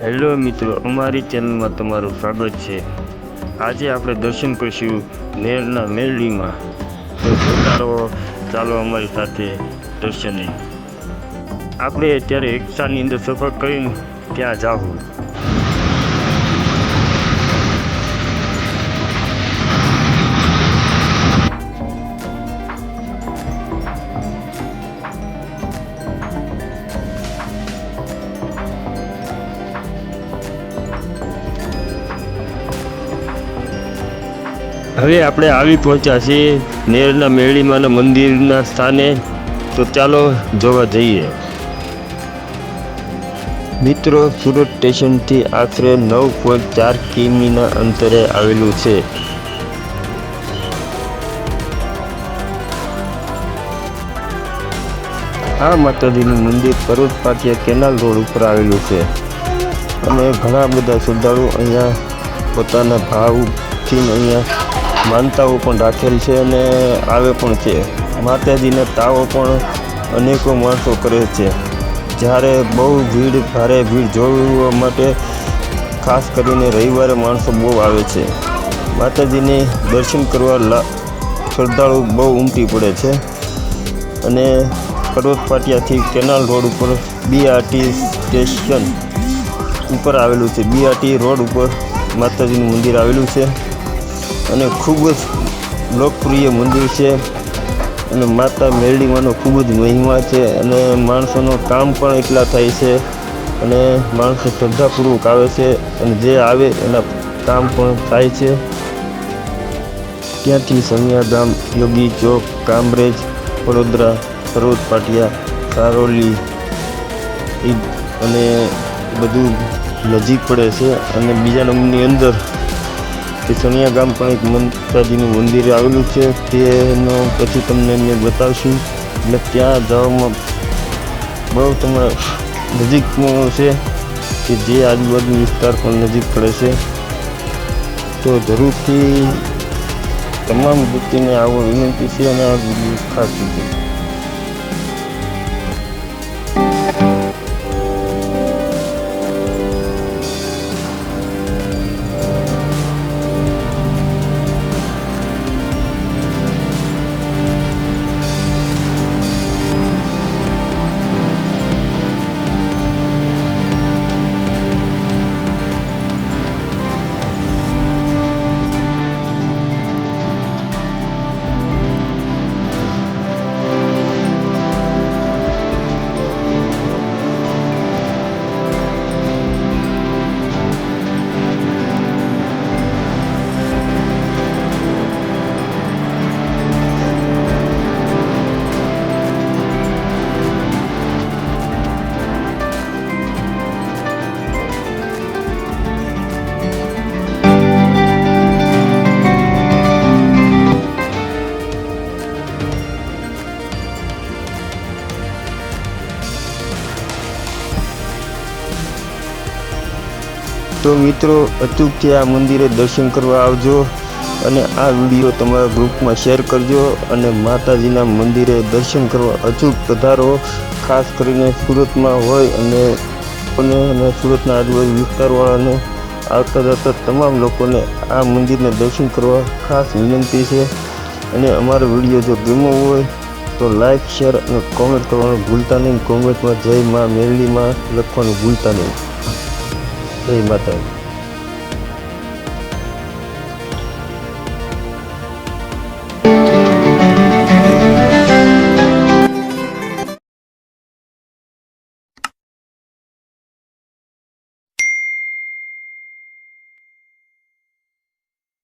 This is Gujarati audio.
હેલો મિત્રો, અમારી ચેનલમાં તમારું સ્વાગત છે। આજે આપણે દર્શન કરીશું નેરના મેરડીમાં। તો ચાલો અમારી સાથે દર્શને। આપણે અત્યારે રિક્ષાની અંદર સફર કરીને ત્યાં જાવું। હવે આપણે આવી પહોંચ્યા છીએ નેરના મેરડીમાના મંદિરના સ્થાને। તો ચાલો જોવા જઈએ। મિત્રો, સુરત સ્ટેશનથી આશરે 9.4 કિમીના અંતરે આવેલું છે। આ માતાજીનું મંદિર પર્વત પાટિયા કેનાલ રોડ ઉપર આવેલું છે અને ઘણા બધા શ્રદ્ધાળુ અહીંયા પોતાના ભાવથી અહીંયા માનતાઓ પણ રાખેલ છે અને આવે પણ છે। માતાજીના તાવો પણ અનેકો માણસો કરે છે। જ્યારે બહુ ભારે ભીડ જોવા માટે ખાસ કરીને રવિવારે માણસો બહુ આવે છે। માતાજીને દર્શન કરવા શ્રદ્ધાળુ બહુ ઉમટી પડે છે અને પર્વત પાટિયાથી કેનાલ રોડ ઉપર BRT સ્ટેશન ઉપર આવેલું છે। BRT રોડ ઉપર માતાજીનું મંદિર આવેલું છે અને ખૂબ જ લોકપ્રિય મંદિર છે અને માતા મેરડીમાંનો ખૂબ જ મહિમા છે અને માણસોનો કામ પણ એટલા થાય છે અને માણસો શ્રદ્ધાપૂર્વક આવે છે અને જે આવે એના કામ પણ થાય છે। ત્યાંથી સમિયા ગામ, યોગી ચોક, કામરેજ, વડોદરા, પર્વત પાટિયા, સારોલી અને બધું નજીક પડે છે। અને બીજા નંબરની અંદર સનિયા ગામ પણ એક માતાજીનું મંદિર આવેલું છે, તેનો પછી તમને મેં બતાવશું। એટલે ત્યાં જવામાં બહુ તમારા નજીકમાં છે કે જે આજુબાજુ વિસ્તાર પણ નજીક પડે છે। તો જરૂરથી તમામ વ્યક્તિને આવો વિનંતી છે અને આ વિડીયો ખાસ છે। તો મિત્રો, અચૂકથી આ મંદિરે દર્શન કરવા આવજો અને આ વિડીયો તમારા ગ્રુપમાં શેર કરજો અને માતાજીના મંદિરે દર્શન કરવા અચૂક પધારો। ખાસ કરીને સુરતમાં હોય અને સુરતના આજુબાજુ વિસ્તારવાળાને આવતા જતા તમામ લોકોને આ મંદિરને દર્શન કરવા ખાસ વિનંતી છે। અને અમારો વિડીયો જો ગમ્યો હોય તો લાઈક, શેર અને કોમેન્ટ કરવાનું ભૂલતા નહીં। કોમેન્ટમાં જય મા મેરડીમાં લખવાનું ભૂલતા નહીં। જય માતાજી।